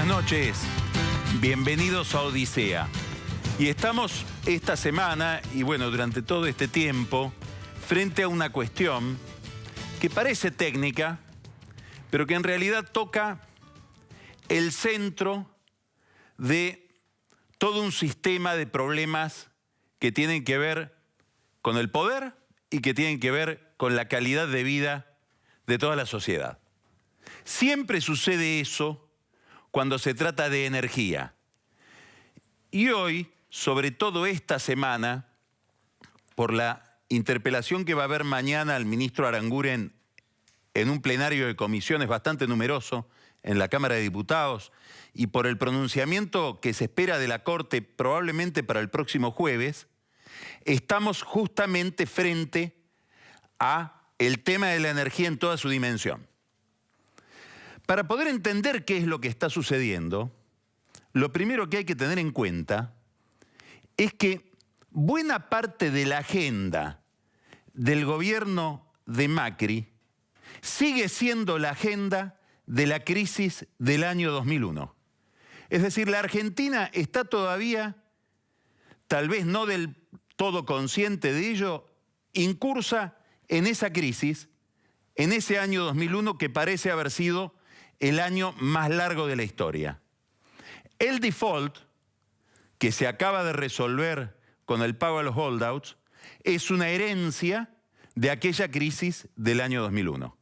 buenas noches. Bienvenidos a Odisea. Y estamos esta semana, y bueno, durante todo este tiempo, frente a una cuestión que parece técnica, pero que en realidad toca el centro de todo un sistema de problemas que tienen que ver con el poder y que tienen que ver con la calidad de vida de toda la sociedad. Siempre sucede eso cuando se trata de energía. Y hoy, sobre todo esta semana, por la interpelación que va a haber mañana al ministro Aranguren en un plenario de comisiones bastante numeroso en la Cámara de Diputados y por el pronunciamiento que se espera de la Corte probablemente para el próximo jueves, estamos justamente frente a el tema de la energía en toda su dimensión. Para poder entender qué es lo que está sucediendo, lo primero que hay que tener en cuenta es que buena parte de la agenda del gobierno de Macri sigue siendo la agenda de la crisis del año 2001. Es decir, la Argentina está todavía, tal vez no del todo consciente de ello, incursa en esa crisis, en ese año 2001 que parece haber sido el año más largo de la historia. El default, que se acaba de resolver con el pago a los holdouts, es una herencia de aquella crisis del año 2001.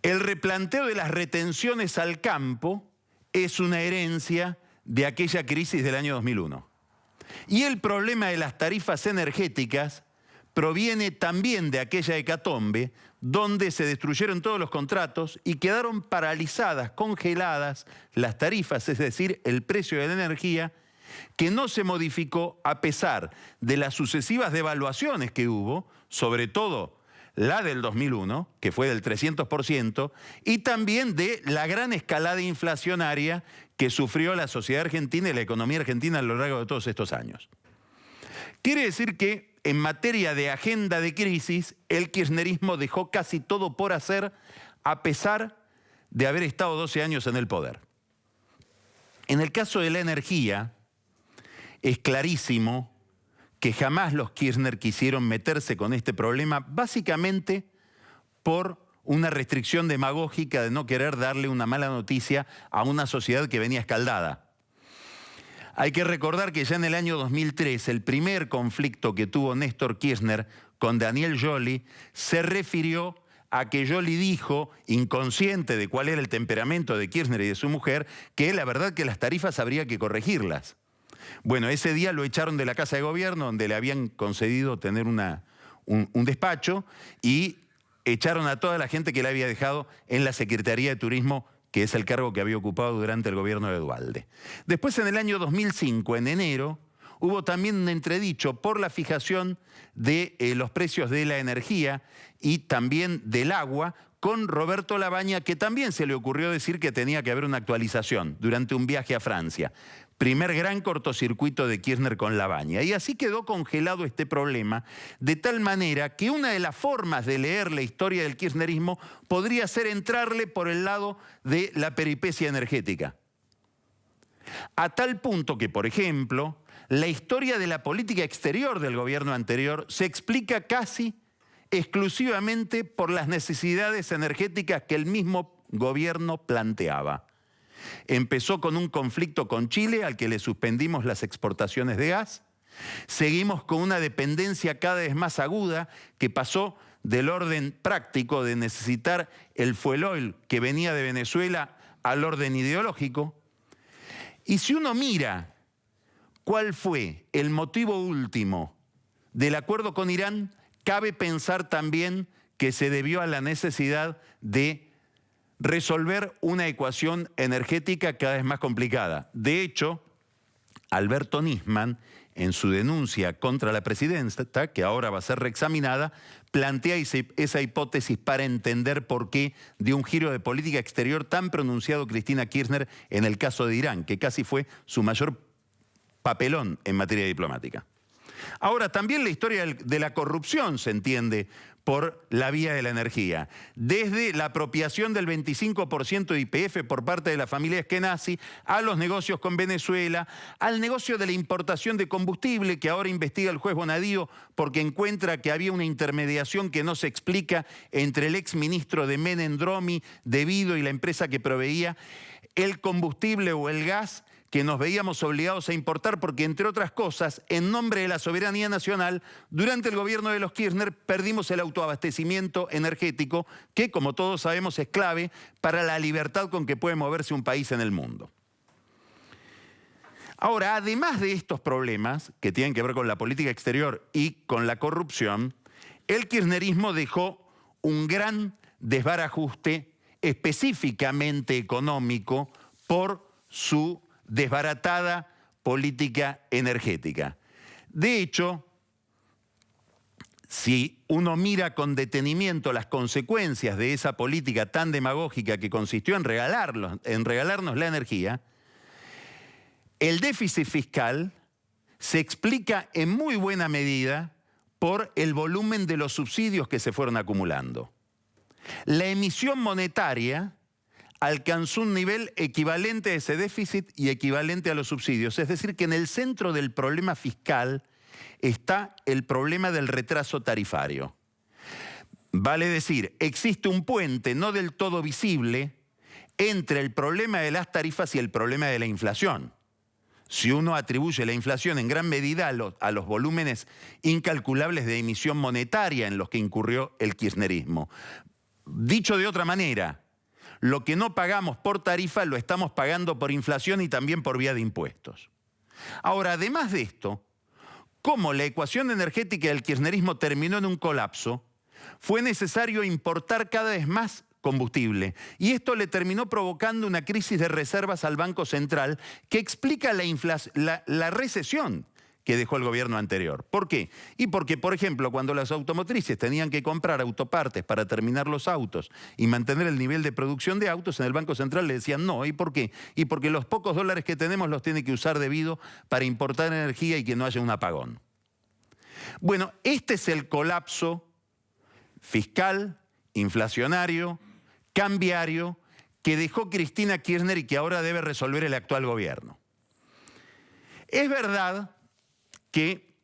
El replanteo de las retenciones al campo es una herencia de aquella crisis del año 2001. Y el problema de las tarifas energéticas proviene también de aquella hecatombe donde se destruyeron todos los contratos y quedaron paralizadas, congeladas las tarifas, es decir, el precio de la energía, que no se modificó a pesar de las sucesivas devaluaciones que hubo, sobre todo la del 2001, que fue del 300%, y también de la gran escalada inflacionaria que sufrió la sociedad argentina y la economía argentina a lo largo de todos estos años. Quiere decir que en materia de agenda de crisis, el kirchnerismo dejó casi todo por hacer a pesar de haber estado 12 años en el poder. En el caso de la energía, es clarísimo que jamás los Kirchner quisieron meterse con este problema, básicamente por una restricción demagógica de no querer darle una mala noticia a una sociedad que venía escaldada. Hay que recordar que ya en el año 2003, el primer conflicto que tuvo Néstor Kirchner con Daniel Scioli se refirió a que Scioli dijo, inconsciente de cuál era el temperamento de Kirchner y de su mujer, que la verdad que las tarifas habría que corregirlas. Bueno, ese día lo echaron de la Casa de Gobierno, donde le habían concedido tener un despacho, y echaron a toda la gente que le había dejado en la Secretaría de Turismo, que es el cargo que había ocupado durante el gobierno de Duhalde. Después, en el año 2005, en enero, hubo también un entredicho por la fijación de los precios de la energía y también del agua con Roberto Labaña, que también se le ocurrió decir que tenía que haber una actualización durante un viaje a Francia. Primer gran cortocircuito de Kirchner con Labaña. Y así quedó congelado este problema, de tal manera que una de las formas de leer la historia del kirchnerismo podría ser entrarle por el lado de la peripecia energética. A tal punto que, por ejemplo, la historia de la política exterior del gobierno anterior se explica casi exclusivamente por las necesidades energéticas que el mismo gobierno planteaba. Empezó con un conflicto con Chile al que le suspendimos las exportaciones de gas. Seguimos con una dependencia cada vez más aguda que pasó del orden práctico de necesitar el fuel oil que venía de Venezuela al orden ideológico. Y si uno mira cuál fue el motivo último del acuerdo con Irán, cabe pensar también que se debió a la necesidad de resolver una ecuación energética cada vez más complicada. De hecho, Alberto Nisman, en su denuncia contra la presidenta, que ahora va a ser reexaminada, plantea esa hipótesis para entender por qué dio un giro de política exterior tan pronunciado Cristina Kirchner en el caso de Irán, que casi fue su mayor papelón en materia diplomática. Ahora, también la historia de la corrupción se entiende por la vía de la energía. Desde la apropiación del 25% de YPF por parte de la familia Eskenazi, a los negocios con Venezuela, al negocio de la importación de combustible que ahora investiga el juez Bonadío porque encuentra que había una intermediación que no se explica entre el exministro de Menem Dromi, De Vido, y la empresa que proveía el combustible o el gas que nos veíamos obligados a importar porque, entre otras cosas, en nombre de la soberanía nacional, durante el gobierno de los Kirchner perdimos el autoabastecimiento energético que, como todos sabemos, es clave para la libertad con que puede moverse un país en el mundo. Ahora, además de estos problemas que tienen que ver con la política exterior y con la corrupción, el kirchnerismo dejó un gran desbarajuste específicamente económico por su desbaratada política energética. De hecho, si uno mira con detenimiento las consecuencias de esa política tan demagógica que consistió en regalarnos la energía, el déficit fiscal se explica en muy buena medida por el volumen de los subsidios que se fueron acumulando. La emisión monetaria alcanzó un nivel equivalente a ese déficit y equivalente a los subsidios. Es decir, que en el centro del problema fiscal está el problema del retraso tarifario. Vale decir, existe un puente no del todo visible entre el problema de las tarifas y el problema de la inflación. Si uno atribuye la inflación en gran medida a los volúmenes incalculables de emisión monetaria en los que incurrió el kirchnerismo. Dicho de otra manera, lo que no pagamos por tarifa lo estamos pagando por inflación y también por vía de impuestos. Ahora, además de esto, como la ecuación energética del kirchnerismo terminó en un colapso, fue necesario importar cada vez más combustible. Y esto le terminó provocando una crisis de reservas al Banco Central que explica la recesión que dejó el gobierno anterior. ¿Por qué? Y porque, por ejemplo, cuando las automotrices tenían que comprar autopartes para terminar los autos y mantener el nivel de producción de autos, en el Banco Central le decían no. ¿Y por qué? Y porque los pocos dólares que tenemos los tiene que usar debido para importar energía y que no haya un apagón. Bueno, este es el colapso fiscal, inflacionario, cambiario que dejó Cristina Kirchner y que ahora debe resolver el actual gobierno. Es verdad que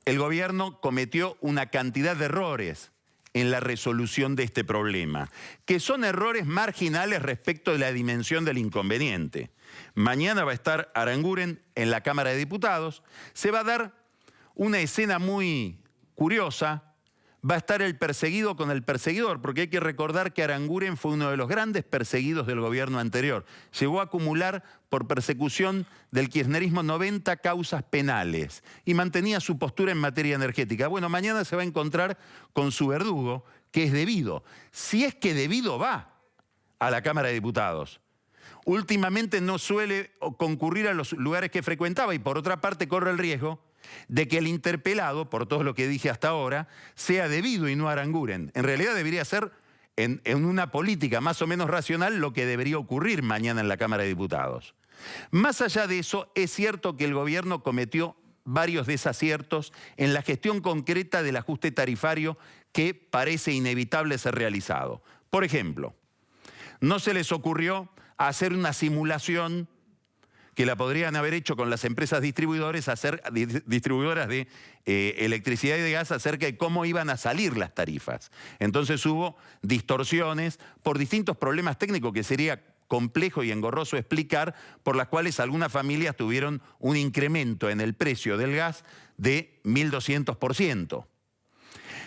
el gobierno cometió una cantidad de errores en la resolución de este problema, que son errores marginales respecto de la dimensión del inconveniente. Mañana va a estar Aranguren en la Cámara de Diputados, se va a dar una escena muy curiosa. Va a estar el perseguido con el perseguidor, porque hay que recordar que Aranguren fue uno de los grandes perseguidos del gobierno anterior. Llegó a acumular por persecución del kirchnerismo 90 causas penales y mantenía su postura en materia energética. Bueno, mañana se va a encontrar con su verdugo, que es De Vido. Si es que De Vido va a la Cámara de Diputados. Últimamente no suele concurrir a los lugares que frecuentaba y por otra parte corre el riesgo de que el interpelado, por todo lo que dije hasta ahora, sea De Vido y no Aranguren. En realidad debería ser, en una política más o menos racional, lo que debería ocurrir mañana en la Cámara de Diputados. Más allá de eso, es cierto que el gobierno cometió varios desaciertos en la gestión concreta del ajuste tarifario que parece inevitable ser realizado. Por ejemplo, no se les ocurrió hacer una simulación que la podrían haber hecho con las empresas distribuidoras de electricidad y de gas acerca de cómo iban a salir las tarifas. Entonces hubo distorsiones por distintos problemas técnicos que sería complejo y engorroso explicar, por las cuales algunas familias tuvieron un incremento en el precio del gas de 1.200%.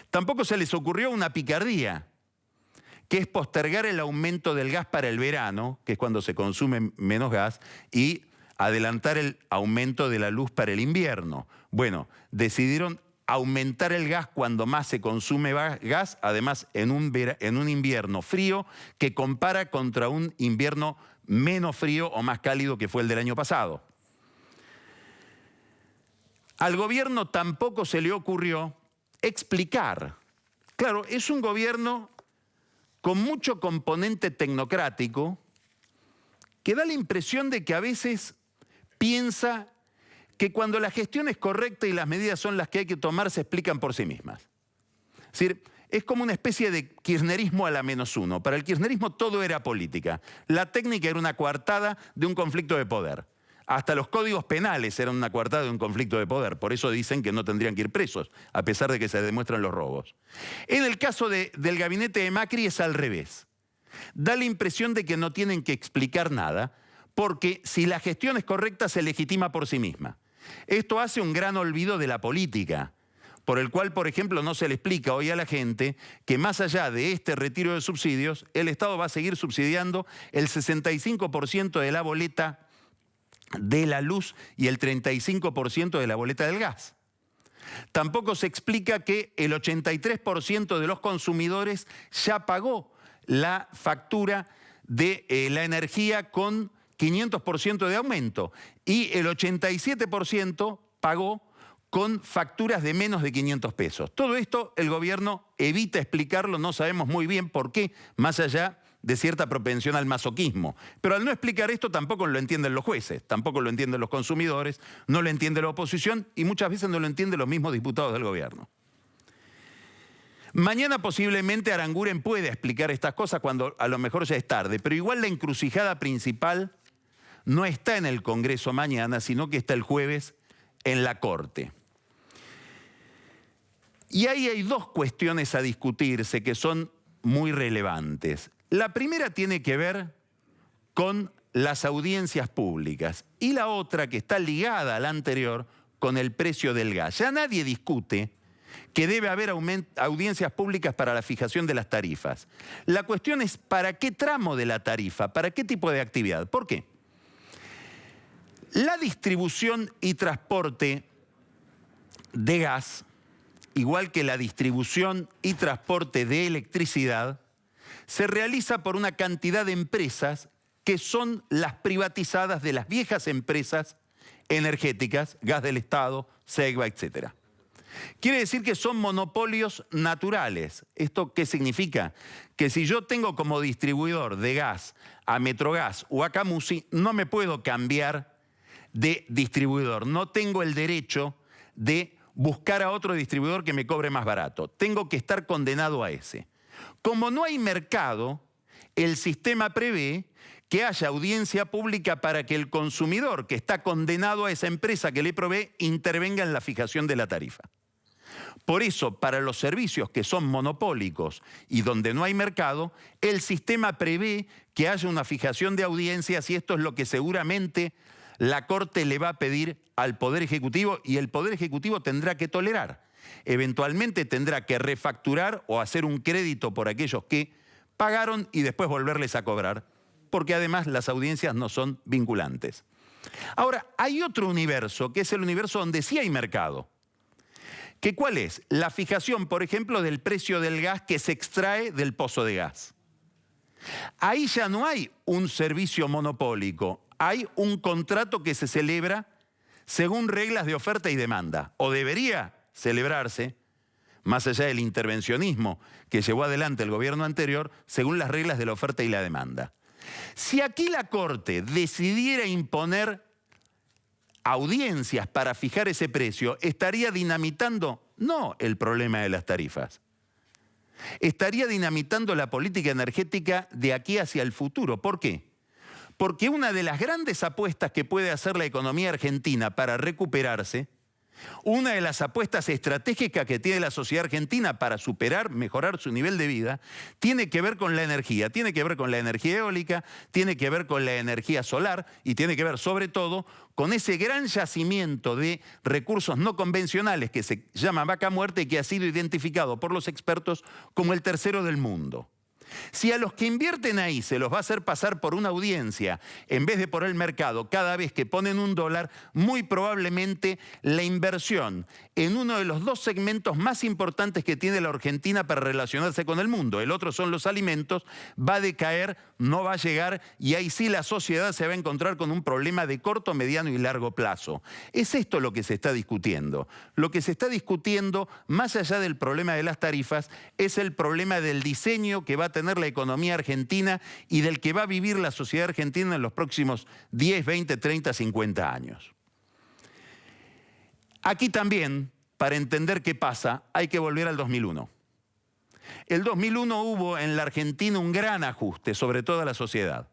Tampoco se les ocurrió una picardía, que es postergar el aumento del gas para el verano, que es cuando se consume menos gas, y adelantar el aumento de la luz para el invierno. Bueno, decidieron aumentar el gas cuando más se consume gas, además en un invierno frío que compara contra un invierno menos frío o más cálido que fue el del año pasado. Al gobierno tampoco se le ocurrió explicar. Claro, es un gobierno con mucho componente tecnocrático que da la impresión de que a veces piensa que cuando la gestión es correcta y las medidas son las que hay que tomar, se explican por sí mismas. Es decir, es como una especie de kirchnerismo a la -1. Para el kirchnerismo todo era política. La técnica era una coartada de un conflicto de poder. Hasta los códigos penales eran una coartada de un conflicto de poder. Por eso dicen que no tendrían que ir presos, a pesar de que se demuestran los robos. En el caso del gabinete de Macri es al revés. Da la impresión de que no tienen que explicar nada, porque si la gestión es correcta se legitima por sí misma. Esto hace un gran olvido de la política, por el cual, por ejemplo, no se le explica hoy a la gente que más allá de este retiro de subsidios, el Estado va a seguir subsidiando el 65% de la boleta de la luz y el 35% de la boleta del gas. Tampoco se explica que el 83% de los consumidores ya pagó la factura de la energía con 500% de aumento y el 87% pagó con facturas de menos de 500 pesos. Todo esto el gobierno evita explicarlo, no sabemos muy bien por qué, más allá de cierta propensión al masoquismo. Pero al no explicar esto tampoco lo entienden los jueces, tampoco lo entienden los consumidores, no lo entiende la oposición y muchas veces no lo entienden los mismos diputados del gobierno. Mañana posiblemente Aranguren pueda explicar estas cosas cuando a lo mejor ya es tarde, pero igual la encrucijada principal no está en el Congreso mañana, sino que está el jueves en la Corte. Y ahí hay dos cuestiones a discutirse que son muy relevantes. La primera tiene que ver con las audiencias públicas y la otra, que está ligada a la anterior, con el precio del gas. Ya nadie discute que debe haber audiencias públicas para la fijación de las tarifas. La cuestión es ¿para qué tramo de la tarifa? ¿Para qué tipo de actividad? ¿Por qué? La distribución y transporte de gas, igual que la distribución y transporte de electricidad, se realiza por una cantidad de empresas que son las privatizadas de las viejas empresas energéticas, Gas del Estado, Segva, etc. Quiere decir que son monopolios naturales. ¿Esto qué significa? Que si yo tengo como distribuidor de gas a Metrogas o a Camusi, no me puedo cambiar de distribuidor. No tengo el derecho de buscar a otro distribuidor que me cobre más barato. Tengo que estar condenado a ese. Como no hay mercado, el sistema prevé que haya audiencia pública para que el consumidor que está condenado a esa empresa que le provee intervenga en la fijación de la tarifa. Por eso, para los servicios que son monopólicos y donde no hay mercado, el sistema prevé que haya una fijación de audiencias y esto es lo que seguramente la Corte le va a pedir al Poder Ejecutivo y el Poder Ejecutivo tendrá que tolerar. Eventualmente tendrá que refacturar o hacer un crédito por aquellos que pagaron y después volverles a cobrar, porque además las audiencias no son vinculantes. Ahora, hay otro universo, que es el universo donde sí hay mercado. ¿Que cuál es? La fijación, por ejemplo, del precio del gas que se extrae del pozo de gas. Ahí ya no hay un servicio monopólico, hay un contrato que se celebra según reglas de oferta y demanda, o debería celebrarse, más allá del intervencionismo que llevó adelante el gobierno anterior, según las reglas de la oferta y la demanda. Si aquí la Corte decidiera imponer audiencias para fijar ese precio, estaría dinamitando no el problema de las tarifas, estaría dinamitando la política energética de aquí hacia el futuro. ¿Por qué? Porque una de las grandes apuestas que puede hacer la economía argentina para recuperarse, una de las apuestas estratégicas que tiene la sociedad argentina para superar, mejorar su nivel de vida, tiene que ver con la energía, tiene que ver con la energía eólica, tiene que ver con la energía solar y tiene que ver sobre todo con ese gran yacimiento de recursos no convencionales que se llama vaca muerta y que ha sido identificado por los expertos como el tercero del mundo. Si a los que invierten ahí se los va a hacer pasar por una audiencia en vez de por el mercado cada vez que ponen $1, muy probablemente la inversión en uno de los dos segmentos más importantes que tiene la Argentina para relacionarse con el mundo, el otro son los alimentos, va a decaer, no va a llegar y ahí sí la sociedad se va a encontrar con un problema de corto, mediano y largo plazo. Es esto lo que se está discutiendo. Lo que se está discutiendo, más allá del problema de las tarifas, es el problema del diseño que va a tener la economía argentina y del que va a vivir la sociedad argentina en los próximos 10, 20, 30, 50 años. Aquí también, para entender qué pasa, hay que volver al 2001. El 2001 hubo en la Argentina un gran ajuste sobre toda la sociedad.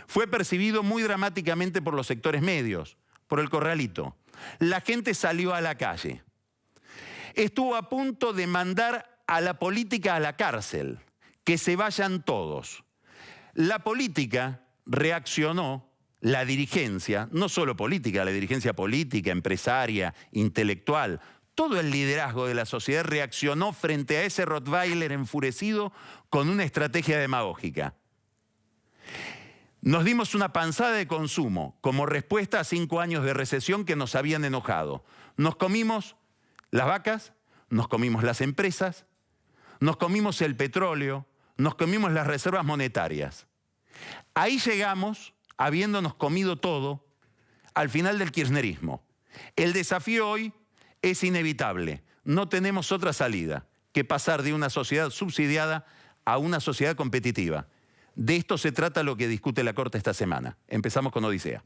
Fue percibido muy dramáticamente por los sectores medios, por el corralito. La gente salió a la calle. Estuvo a punto de mandar a la política a la cárcel, que se vayan todos. La política reaccionó, la dirigencia, no solo política, la dirigencia política, empresaria, intelectual, todo el liderazgo de la sociedad reaccionó frente a ese Rottweiler enfurecido con una estrategia demagógica. Nos dimos una panzada de consumo como respuesta a 5 años de recesión que nos habían enojado. Nos comimos las vacas, nos comimos las empresas, nos comimos el petróleo, nos comimos las reservas monetarias. Ahí llegamos, habiéndonos comido todo, al final del kirchnerismo. El desafío hoy es inevitable. No tenemos otra salida que pasar de una sociedad subsidiada a una sociedad competitiva. De esto se trata lo que discute la Corte esta semana. Empezamos con Odisea.